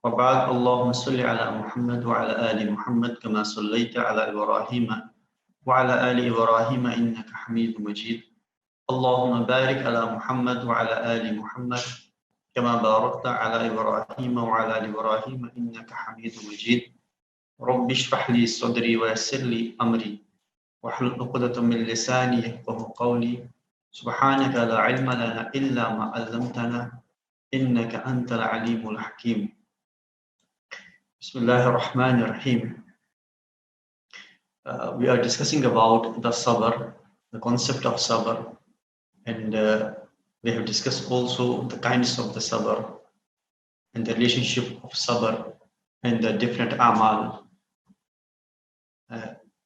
وبعد اللهم صل على محمد وعلى آل محمد كما صليت على إبراهيم وعلى آل إبراهيم إنك حميد مجيد اللهم بارك على محمد وعلى آل محمد كما باركت على إبراهيم وعلى آل إبراهيم إنك حميد مجيد رب اشرح لي صدري ويسر لي أمري واحلل عقدة من لساني يفقهوا قولي سبحانك لا علم لنا إلا ما علمتنا إنك أنت العليم الحكيم Bismillah ar-Rahman ar-Rahim. We are discussing about the Sabr, the concept of Sabr, and we have discussed also the kinds of the Sabr and the relationship of Sabr and the different Amal,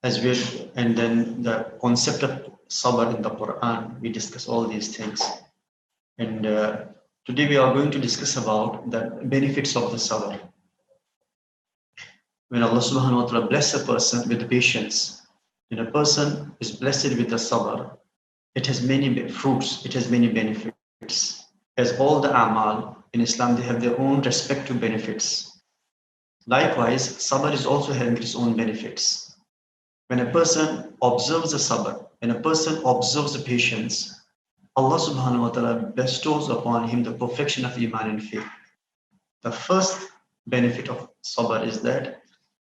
as well, and then the concept of Sabr in the Quran. We discuss all these things, and today we are going to discuss about the benefits of the Sabr. When Allah subhanahu wa ta'ala bless a person with patience, when a person is blessed with the sabr, it has many fruits, it has many benefits. As all the amal in Islam, they have their own respective benefits. Likewise, sabr is also having its own benefits. When a person observes the sabr, when a person observes the patience, Allah subhanahu wa ta'ala bestows upon him the perfection of iman and faith. The first benefit of sabr is that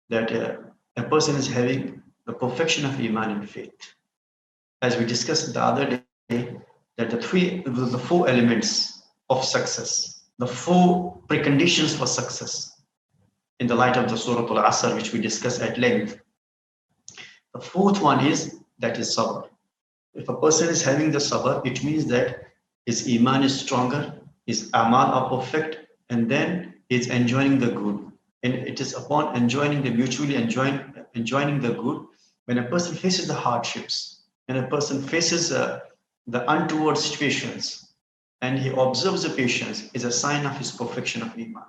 a person is having the perfection of iman and faith. As we discussed the other day, that the four elements of success, the four preconditions for success, in the light of the Surah Al-Asr, which we discussed at length. The fourth one is sabr. If a person is having the sabr, it means that his iman is stronger, his amal are perfect, and then he is enjoying the good. And it is upon mutually enjoying the good, when a person faces the hardships, when a person faces the untoward situations, and he observes the patience, is a sign of his perfection of iman.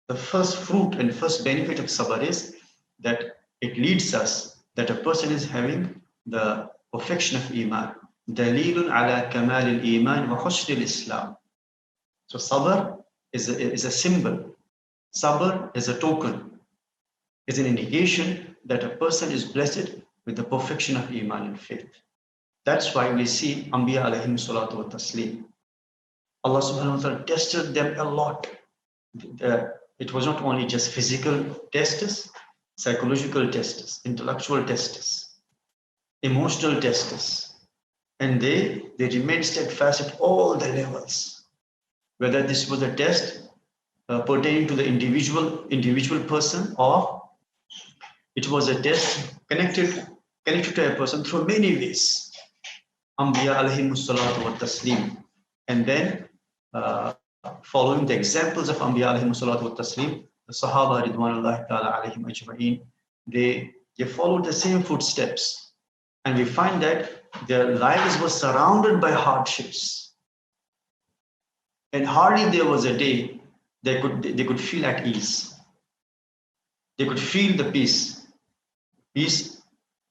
The first fruit and first benefit of sabr is that it leads us that a person is having the perfection of iman. Dalilun ala kamal al-iman wa husn al-islam. So sabr is a symbol. Sabr is a token, is an indication that a person is blessed with the perfection of iman and faith. That's why we see Anbiya alayhim salatu wa taslim. Allah subhanahu wa ta'ala tested them a lot. It was not only just physical tests, psychological tests, intellectual tests, emotional tests, and they remained steadfast at all the levels. Whether this was a test pertaining to the individual person, or it was a test connected to a person through many ways. Anbiya alayhim salatu wa taslim. And then following the examples of Anbiya alayhim salatu wa taslim, the Sahaba ridwanullahi ta'ala alayhim ajma'in, they followed the same footsteps. And we find that their lives were surrounded by hardships. And hardly there was a day they could feel at ease. They could feel the peace,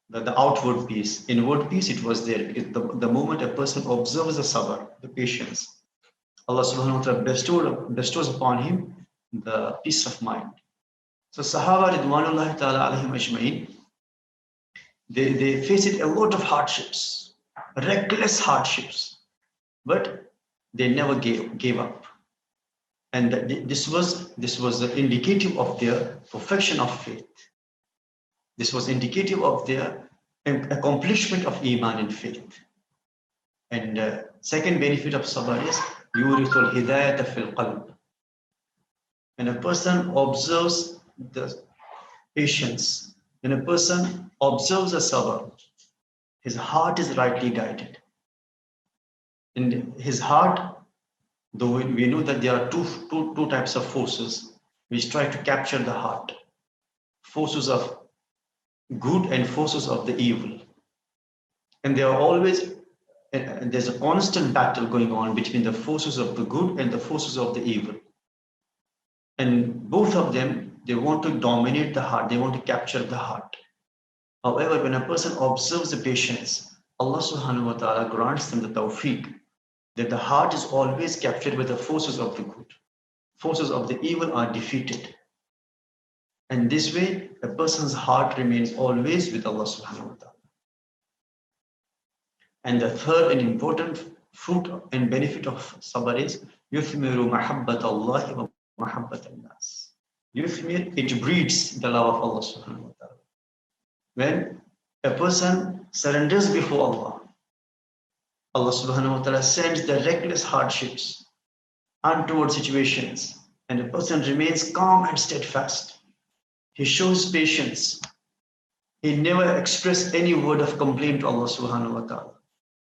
the outward peace. Inward peace, it was there. The moment a person observes the sabr, the patience, Allah subhanahu wa ta'ala bestows upon him the peace of mind. So Sahaba ridwanullahi ta'ala alayhim ajma'in, they faced a lot of hardships, reckless hardships, but they never gave up. And this was indicative of their perfection of faith. This was indicative of their accomplishment of iman and faith. And second benefit of sabr is yurithul hidayata fil qalb. When a person observes the patience, when a person observes the sabr, his heart is rightly guided. In his heart, though we know that there are two types of forces which try to capture the heart, forces of good and forces of the evil. And there are always, there's a constant battle going on between the forces of the good and the forces of the evil. And both of them, they want to dominate the heart, they want to capture the heart. However, when a person observes the patience, Allah subhanahu wa ta'ala grants them the tawfiq that the heart is always captured with the forces of the good. forces of the evil are defeated. And this way, a person's heart remains always with Allah subhanahu wa ta'ala. And the third and important fruit and benefit of sabr is yuthmiru mahabbat Allah wa mahabbat al-nas. Yuthmir, it breeds the love of Allah subhanahu wa ta'ala. When a person surrenders before Allah, Allah subhanahu wa ta'ala sends the reckless hardships, untoward situations, and a person remains calm and steadfast. He shows patience. He never expressed any word of complaint to Allah subhanahu wa ta'ala.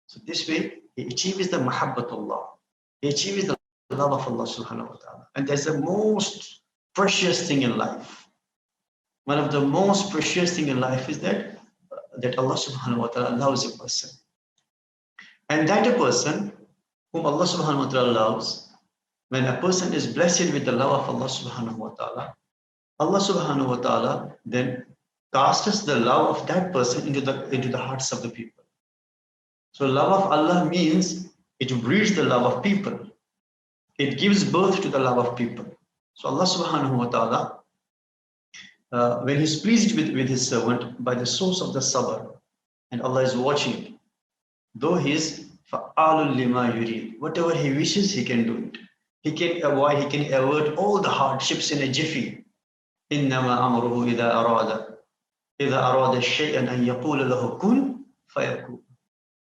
So this way, he achieves the mahabbatullah. He achieves the love of Allah subhanahu wa ta'ala. And that's the most precious thing in life. One of the most precious thing in life is that Allah subhanahu wa ta'ala loves a person. And that a person whom Allah subhanahu wa ta'ala loves, when a person is blessed with the love of Allah subhanahu wa ta'ala, Allah subhanahu wa ta'ala then casts the love of that person into the hearts of the people. So love of Allah means it breeds the love of people. It gives birth to the love of people. So Allah subhanahu wa ta'ala, when He's pleased with His servant by the source of the sabr, and Allah is watching, though He is fa'alul lima yurid, whatever He wishes, He can do it. He can avert all the hardships in a jiffy. إنما أمره إذا أراد شيئا أن يقول له كن فيكون.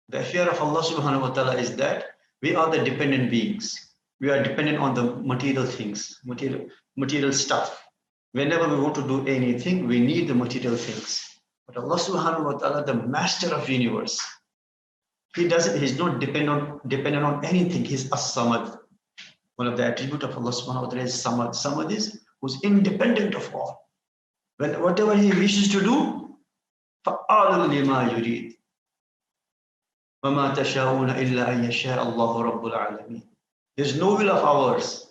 The affair of Allah subhanahu wa ta'ala is that we are the dependent beings. We are dependent on the material things, material stuff. Whenever we want to do anything, we need the material things. But Allah subhanahu wa ta'ala, the master of universe, He's not dependent on anything. He's as-samad. One of the attributes of Allah subhanahu wa ta'ala is samad. Samad is who's independent of all. When whatever He wishes to do, فَعَالٌ لِمَا يُرِيدُ وَمَا تَشَاءُونَ إِلَّا أَن يَشَاءَ اللَّهُ رَبُّ الْعَالَمِينَ. There's no will of ours.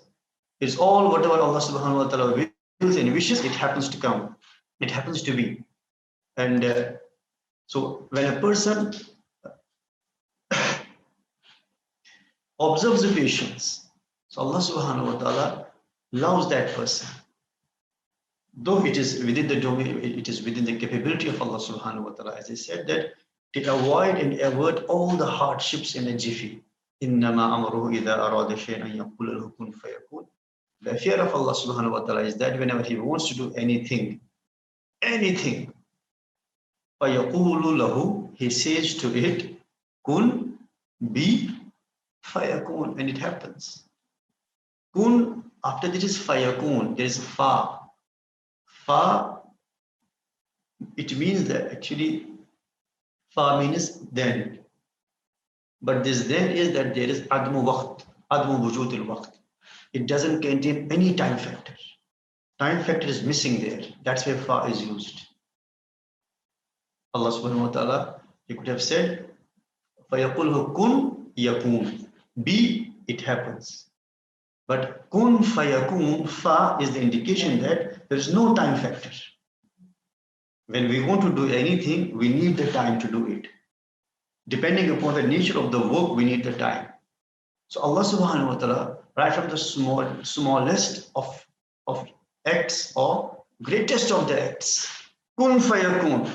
It's all whatever Allah subhanahu wa ta'ala wills and wishes, it happens to come. It happens to be. And so when a person observes the patience, so Allah subhanahu wa ta'ala loves that person. Though it is within the domain, it is within the capability of Allah subhanahu wa ta'ala, as I said, that to avoid and avert all the hardships in a jiffy. إِنَّمَا أَمْرُهُ إِذَا أَرَادَ شَيْئًا أَن يَقُولَ لَهُ كُن فَيَكُونُ. The fear of Allah subhanahu wa ta'ala is that whenever He wants to do anything, فَيَقُولُ لَهُ, He says to it, kun, be, fayakun, and it happens. Kun, after this is fayakun, there is fa. Fa, it means that actually, fa means then. But this then is that there is admu waqt, admu wujudil waqt. It doesn't contain any time factor. Time factor is missing there. That's where fa is used. Allah subhanahu wa ta'ala, He could have said, فَيَقُلْهُ kun yakun. Be, it happens. But kun fayakun, fa is the indication that there is no time factor. When we want to do anything, we need the time to do it. Depending upon the nature of the work, we need the time. So Allah subhanahu wa ta'ala, right from the smallest of acts or greatest of the acts, kun fayakun.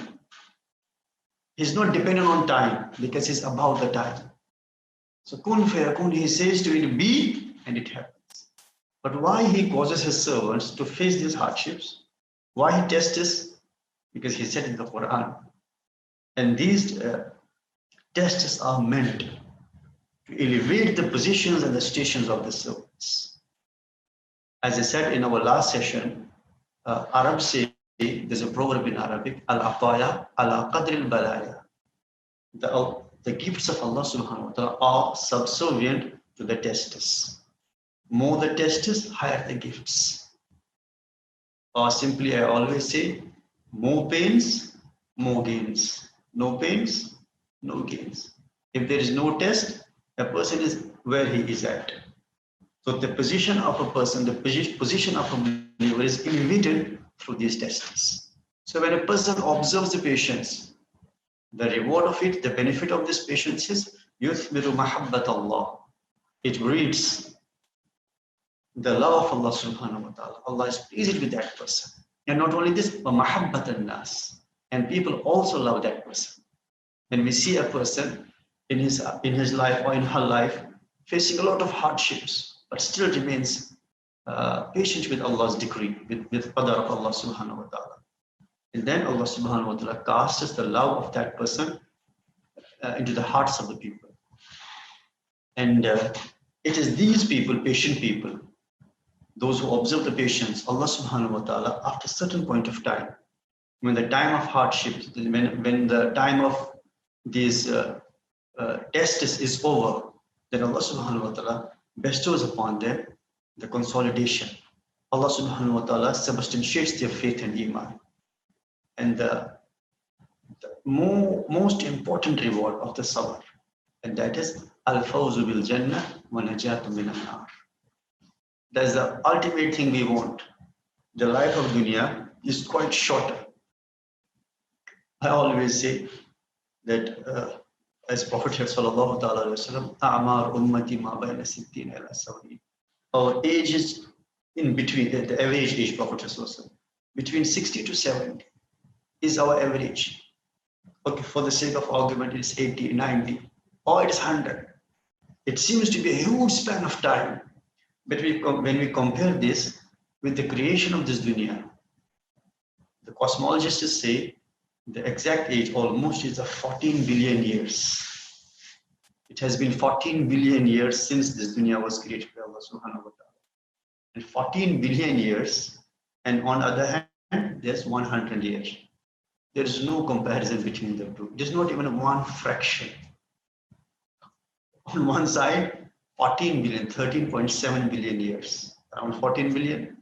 He's not dependent on time because He's about the time. So kun fayakun, He says to it, be, and it happens. But why He causes His servants to face these hardships? Why He tests us? Because He said in the Quran. And these tests are meant to elevate the positions and the stations of the servants. As I said in our last session, Arabs say, there's a proverb in Arabic, al-ataya ala qadri al-balaya. The gifts of Allah subhanahu wa ta'ala are subservient to the testers. More the testers, higher the gifts. Or simply, I always say, more pains, more gains. No pains, no gains. If there is no test, a person is where he is at. So the position of a person, the position of a believer is elevated through these tests. So when a person observes the patience, the reward of it, the benefit of this patience is yuthmiru mahabbat Allah. It breeds the love of Allah subhanahu wa ta'ala. Allah is pleased with that person. And not only this, but mahabbatan nas. And people also love that person. When we see a person in his life or in her life facing a lot of hardships, but still remains patient with Allah's decree, with qadar of Allah subhanahu wa ta'ala. And then Allah subhanahu wa ta'ala casts the love of that person into the hearts of the people. And it is these people, patient people, those who observe the patience, Allah subhanahu wa ta'ala, after a certain point of time, when the time of hardship, when the time of these tests is over, then Allah subhanahu wa ta'ala bestows upon them the consolidation. Allah subhanahu wa ta'ala substantiates their faith and iman. And the most important reward of the sabr, and that is al-fawzu bil jannah wa najatu min an-nar. That's the ultimate thing we want. The life of dunya is quite shorter. I always say that as Prophet sallallahu alaihi wasallam, a'mar ummati ma bayna 60 ila 70. Our age is in between, the average age, Prophet sallallahu alaihi wasallam, between 60 to 70 is our average. Okay, for the sake of argument, it's 80, 90, or it's 100. It seems to be a huge span of time. But when we compare this with the creation of this dunya, the cosmologists say the exact age almost is 14 billion years. It has been 14 billion years since this dunya was created by Allah subhanahu wa ta'ala. And 14 billion years, and on the other hand, there's 100 years. There is no comparison between the two. There's not even one fraction. On one side, 14 billion, 13.7 billion years, around 14 billion.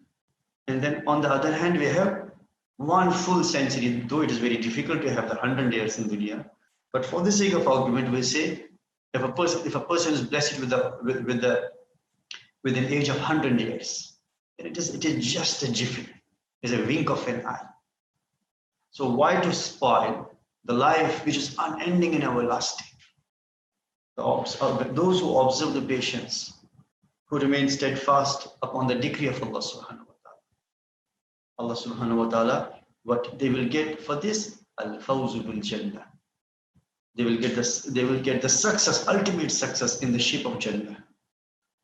And then on the other hand, we have one full century, though it is very difficult to have the 100 years in dunya. But for the sake of argument, we say if a person is blessed with an age of 100 years, then it is just a jiffy, it's a wink of an eye. So why to spoil the life which is unending and everlasting? Those who observe the patience, who remain steadfast upon the decree of Allah subhanahu wa ta'ala. Allah subhanahu wa ta'ala, what they will get for this? Al-fawzu bil jannah. They will get the success, ultimate success in the shape of Jannah.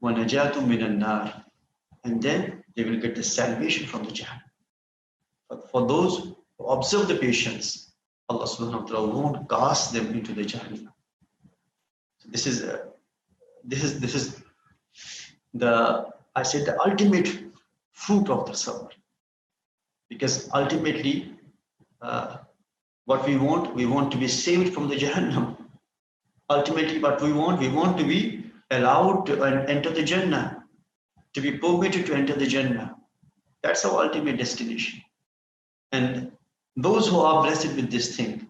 Wa najatu min an-nar. And then they will get the salvation from the Jannah. But for those who observe the patience, Allah subhanahu wa ta'ala won't cast them into the Jannah. This is the ultimate fruit of the sabr, because ultimately what we want to be saved from the Jahannam. Ultimately what we want to be allowed to enter the Jannah, to be permitted to enter the Jannah. That's our ultimate destination. And those who are blessed with this thing,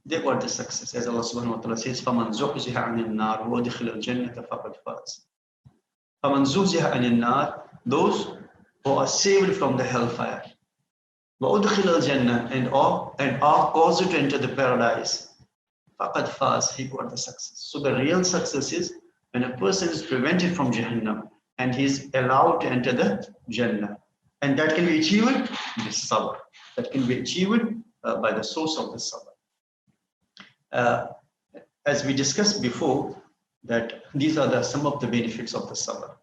they got the success. As Allah subhanahu wa ta'ala says, فَمَنْ زُحْزِحَ عَنِ النَّارِ وَأُدْخِلَ الْجَنَّةَ فَقَدْ فَازَ. فَمَنْ زُحْزِحَ عَنِ النَّارِ, those who are saved from the hellfire. وَأُدْخِلَ الْجَنَّةَ, and are caused to enter the paradise. فَقَدْ فَازَ, he got the success. So the real success is when a person is prevented from Jahannam and he is allowed to enter the Jannah. And that can be achieved with sabr. That can be achieved by the source of the sabr. As we discussed before, that these are some of the benefits of the sabr.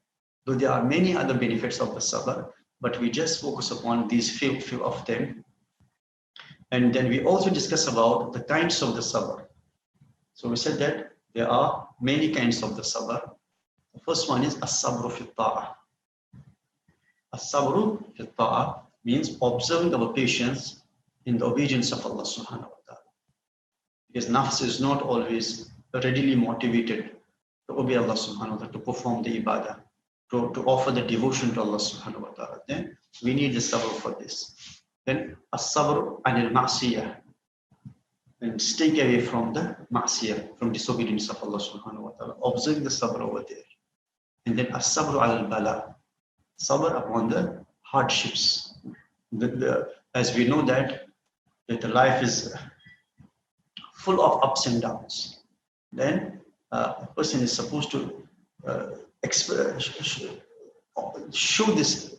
Though there are many other benefits of the sabr, but we just focus upon these few of them. And then we also discuss about the kinds of the sabr. So we said that there are many kinds of the sabr. The first one is as-sabru fi ta'ah. As-sabru fi ta'ah means observing our patience in the obedience of Allah subhanahu wa ta'ala. Because nafs is not always readily motivated to obey Allah subhanahu wa ta'ala, to perform the ibadah, to offer the devotion to Allah subhanahu wa ta'ala. Then we need the sabr for this. Then as-sabr anil ma'siyah, and stay away from the ma'siyah, from disobedience of Allah subhanahu wa ta'ala. Observe the sabr over there. And then as-sabr al-bala, sabr upon the hardships. As we know that the life is full of ups and downs. Then a person is supposed to show this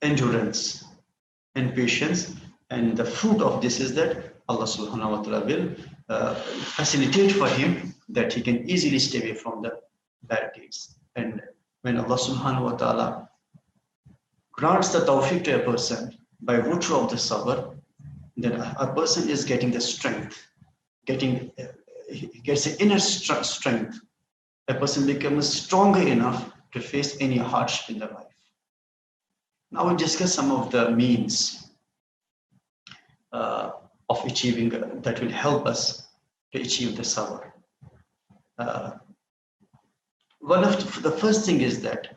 endurance and patience, and the fruit of this is that Allah subhanahu wa ta'ala will facilitate for him that he can easily stay away from the bad deeds. And when Allah subhanahu wa ta'ala grants the tawfiq to a person by virtue of the sabr, then a person is getting the strength, he gets the inner strength. A person becomes stronger enough to face any hardship in their life. Now we'll discuss some of the means of achieving that will help us to achieve the sabr. One of the first thing is that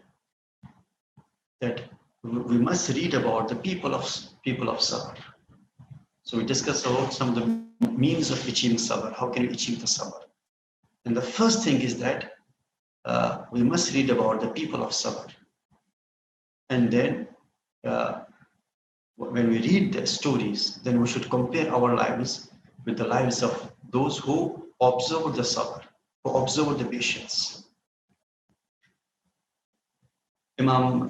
we must read about the people of sabr. So we discuss about some of the means of achieving sabr. How can we achieve the sabr? And the first thing is that we must read about the people of sabr. And then when we read the stories, then we should compare our lives with the lives of those who observe the sabr, who observe the patience. Imam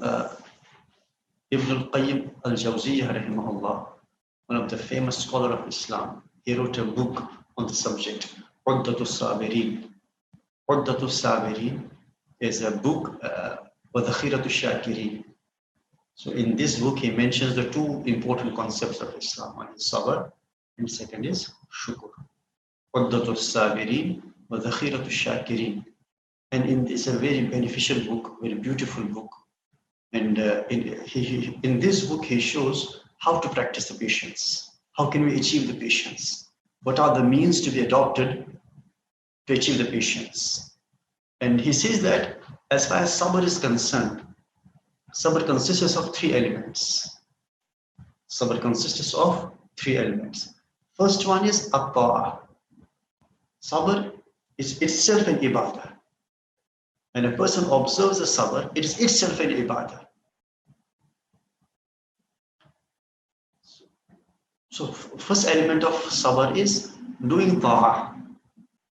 Ibn al-Qayyim al-Jawziyyah rahimahullah, one of the famous scholar of Islam, he wrote a book on the subject, Uddatul Sabirin. Uddatul Sabirin is a book, Wadhakhiratul Shakirin. So in this book, he mentions the two important concepts of Islam. One is sabr, and second is shukr. Uddatul Sabirin, Wadhakhiratul Shakirin. And it's a very beneficial book, very beautiful book. And in this book, he shows how to practice the patience. How can we achieve the patience? What are the means to be adopted to achieve the patience? And he says that as far as sabr is concerned, sabr consists of three elements. Sabr consists of three elements. First one is at-ta'ah. Sabr is itself an ibadah. When a person observes the sabr, it is itself an ibadah. So first element of sabr is doing ta'ah.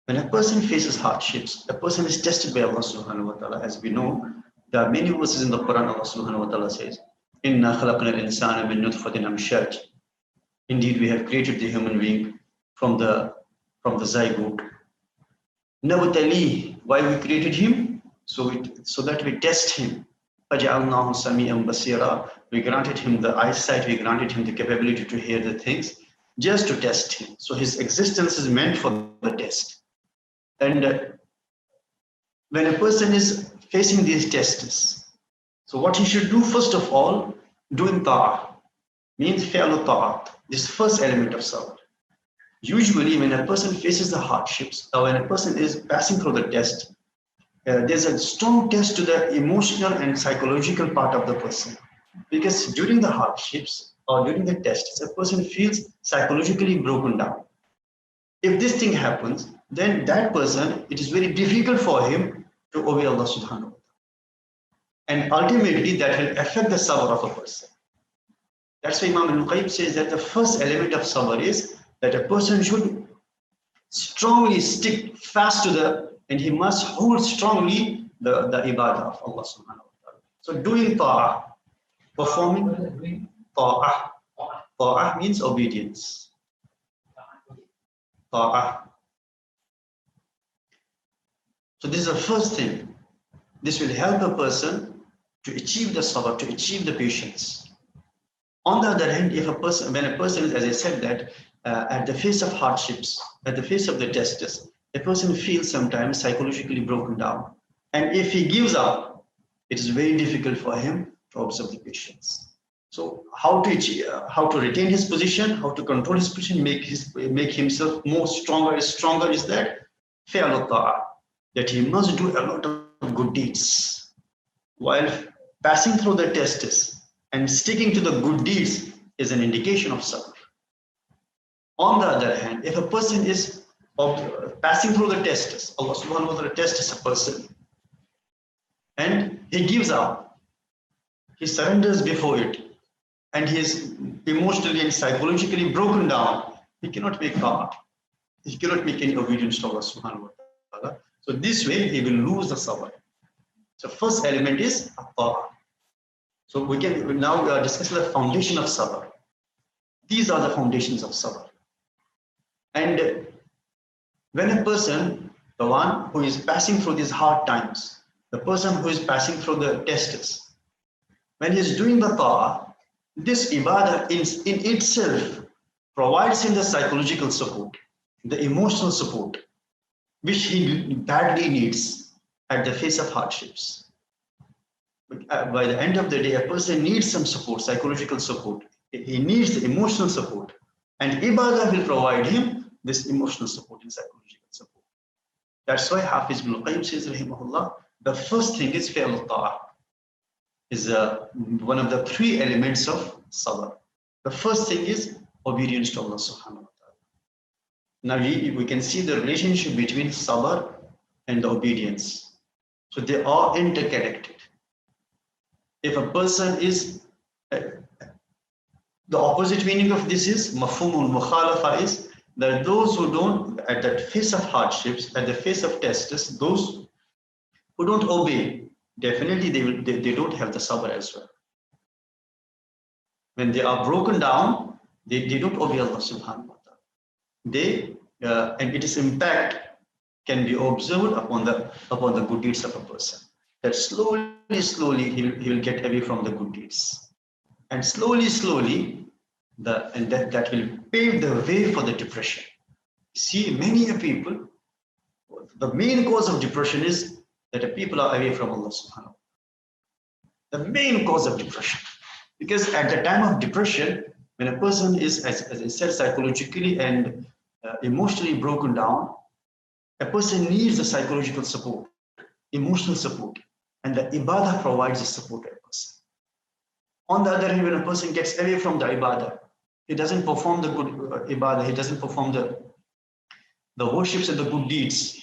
When a person faces hardships, a person is tested by Allah subhanahu wa ta'ala. As we know, there are many verses in the Quran. Allah subhanahu wa ta'ala says, Inna khalaqna al-insana min nutfatin amshaj. Indeed, we have created the human being from the zygote. Nabtali, why we created him? So that we test him. فَجَعَلْنَاهُ سَمِيعًا بَصِيرًا. We granted him the eyesight, we granted him the capability to hear the things, just to test him. So his existence is meant for the test. And when a person is facing these tests, so what he should do first of all, doing ta'ah, means fi'lu ta'at. This first element of sabr. Usually when a person faces the hardships, or when a person is passing through the test, there's a strong test to the emotional and psychological part of the person. Because during the hardships or during the tests, a person feels psychologically broken down. If this thing happens, then that person, it is very difficult for him to obey Allah subhanahu wa ta'ala. And ultimately that will affect the sabr of a person. That's why Imam al-Qayyim says that the first element of sabr is that a person should strongly stick fast to and he must hold strongly the ibadah of Allah subhanahu wa ta'ala. So doing ta'ah, performing ta'ah. Ta'ah means obedience. Ta'ah. So this is the first thing. This will help a person to achieve the sabr, to achieve the patience. On the other hand, when a person is, as I said, that at the face of hardships, at the face of the tests, a person feels sometimes psychologically broken down. And if he gives up, it is very difficult for him to observe the patience. So how to retain his position, how to control his position, make himself more stronger is that fi'lu ta'ah, that he must do a lot of good deeds. While passing through the tests and sticking to the good deeds is an indication of sabr. On the other hand, if a person is passing through the tests, Allah subhanahu wa ta'ala tests a person, and he gives up, he surrenders before it, and he is emotionally and psychologically broken down, he cannot make ta'ah. He cannot make any obedience to Allah subhanahu wa ta'ala. So this way he will lose the sabr. So first element is ta'ah. So we can now discuss the foundation of sabr. These are the foundations of sabr. And when a person, the one who is passing through these hard times, the person who is passing through the tests, when he is doing the ta'ah, this ibadah in itself provides him the psychological support, the emotional support, which he badly needs at the face of hardships. By the end of the day, a person needs some support, psychological support. He needs the emotional support. And ibadah will provide him this emotional support and psychological support. That's why Hafiz ibn al-Qayyim says, rahimahullah, the first thing is fi'l al-ta'ah, is one of the three elements of sabr. The first thing is obedience to Allah subhanahu wa ta'ala. Now we can see the relationship between sabr and the obedience. So they are interconnected. If a person is, the opposite meaning of this is, mafhumul mukhalafa is, that those who don't, at the face of hardships, at the face of tests, those who don't obey, definitely they don't have the sabr as well. When they are broken down, they don't obey Allah subhanahu wa ta'ala. And its impact can be observed upon the good deeds of a person. That slowly he will get away from the good deeds. And slowly, that will pave the way for the depression. See, many people, the main cause of depression is that people are away from Allah subhanahu wa ta'ala. The main cause of depression. Because at the time of depression, when a person is, as I said, psychologically and emotionally broken down, a person needs the psychological support, emotional support, and the ibadah provides the support to a person. On the other hand, when a person gets away from the ibadah, he doesn't perform the good ibadah, he doesn't perform the worships and the good deeds,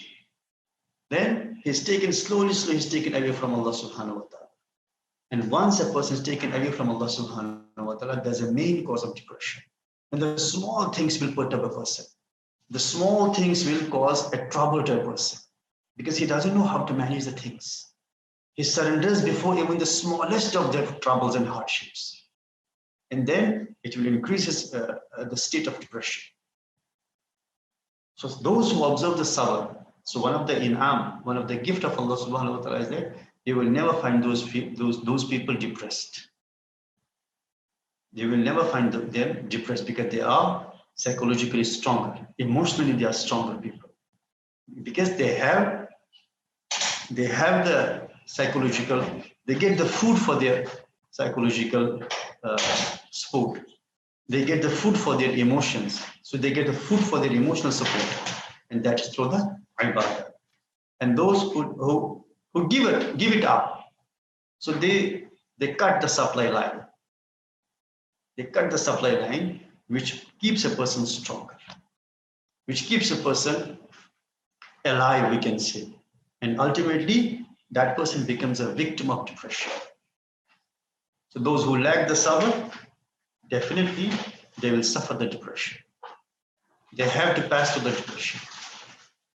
then he's taken slowly he's taken away from Allah subhanahu wa ta'ala. And once a person is taken away from Allah subhanahu wa ta'ala, there's a main cause of depression. And the small things will perturb a person. The small things will cause a trouble to a person because he doesn't know how to manage the things. He surrenders before even the smallest of their troubles and hardships. And then it will increase the state of depression. So those who observe the sabr, so one of the in'am, one of the gift of Allah subhanahu wa ta'ala is that you will never find those people depressed. You will never find them depressed because they are psychologically stronger. Emotionally, they are stronger people. Because they have the psychological, they get the food for their psychological support. They get the food for their emotions. So they get the food for their emotional support. And that is through the ibadah. And those who give it up. So they cut the supply line. They cut the supply line, which keeps a person stronger, which keeps a person alive, we can say. And ultimately, that person becomes a victim of depression. So those who lack the sabr, definitely they will suffer the depression. They have to pass through the depression.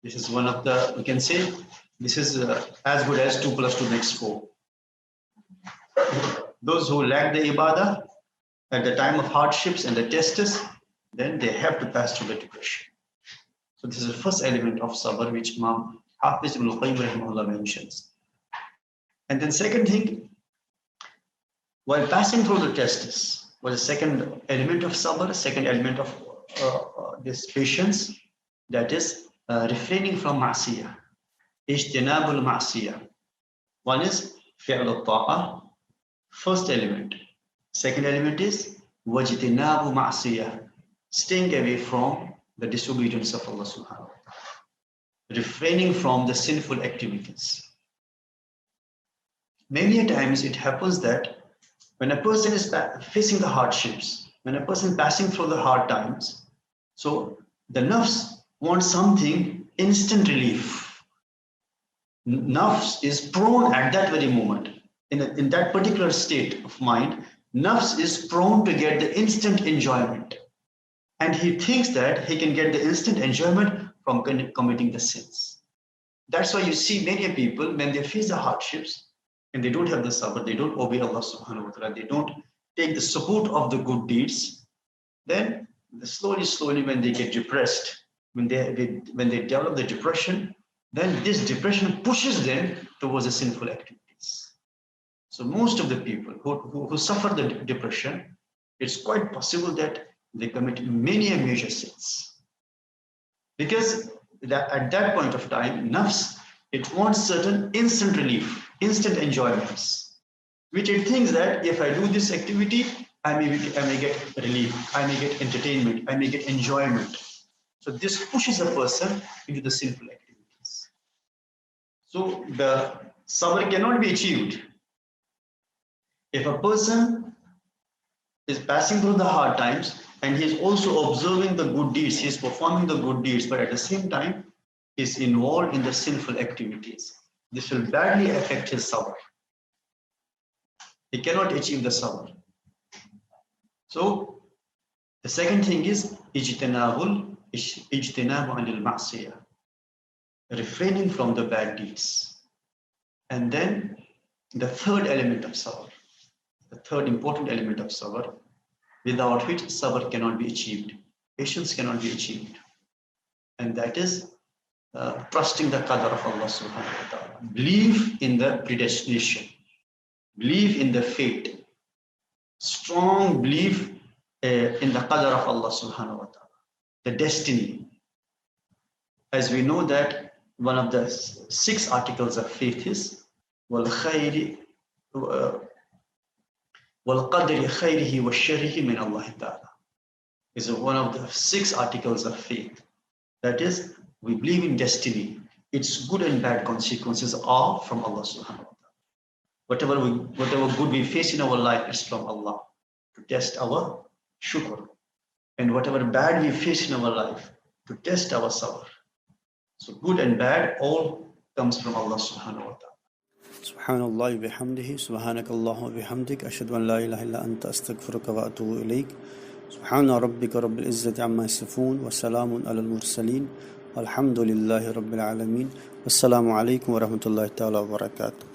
This is one of the, we can say, this is as good as 2 + 2 makes 4. Those who lack the ibadah at the time of hardships and the tests, then they have to pass through the depression. So this is the first element of sabr which Imam Hafiz ibn al-Qayyim rahimahullah mentions. And then second thing, while passing through the tests, was the second element of sabr, second element of this patience, that is refraining from ma'siyah, ijtinabul ma'siyah. One is fi'l al-ta'ah, first element. Second element is wajtinabu ma'siyah, staying away from the disobedience of Allah subhanahu wa ta'ala, refraining from the sinful activities. Many a times it happens that when a person is facing the hardships, when a person is passing through the hard times, so the nafs wants something instant relief. Nafs is prone at that very moment, in that particular state of mind, nafs is prone to get the instant enjoyment. And he thinks that he can get the instant enjoyment from committing the sins. That's why you see many people, when they face the hardships, and they don't have the sabr, they don't obey Allah subhanahu wa ta'ala, they don't take the support of the good deeds, then slowly when they get depressed, when they develop the depression, then this depression pushes them towards the sinful activities. So most of the people who suffer the depression, it's quite possible that they commit many major sins. Because at that point of time, nafs, it wants certain instant relief, instant enjoyments, which it thinks that if I do this activity, I may get relief, I may get entertainment, I may get enjoyment. So this pushes a person into the sinful activities. So the sabr cannot be achieved. If a person is passing through the hard times and he is also observing the good deeds, he is performing the good deeds, but at the same time is involved in the sinful activities, this will badly affect his sabr. He cannot achieve the sabr. So the second thing is ijtinabu anil ma'siyah, refraining from the bad deeds. And then the third element of sabr, the third important element of sabr, without which sabr cannot be achieved, patience cannot be achieved, and that is trusting the qadar of Allah subhanahu wa ta'ala. Believe in the predestination, believe in the fate, strong belief in the qadar of Allah subhanahu wa ta'ala, the destiny. As we know that one of the 6 articles of faith is wal khayri wal qadri khayrihi wa sharrihi min Allah ta'ala, is one of the 6 articles of faith. That is, we believe in destiny. Its good and bad consequences are from Allah subhanahu wa ta'ala. Whatever good we face in our life is from Allah to test our shukr. And whatever bad we face in our life to test our sabr. So good and bad all comes from Allah subhanahu wa ta'ala. Subhanallah bihamdihi, subhanakallahu bihamdik, ashhadu an la ilaha illa anta astaghfiruka wa atubu ilayk. Subhana rabbika rabbil izzati amma yasifun wa salamun alal mursaleen walhamdulillahi rabbil alamin. Wassalamu alaikum wa rahmatullahi ta'ala wa barakatuh.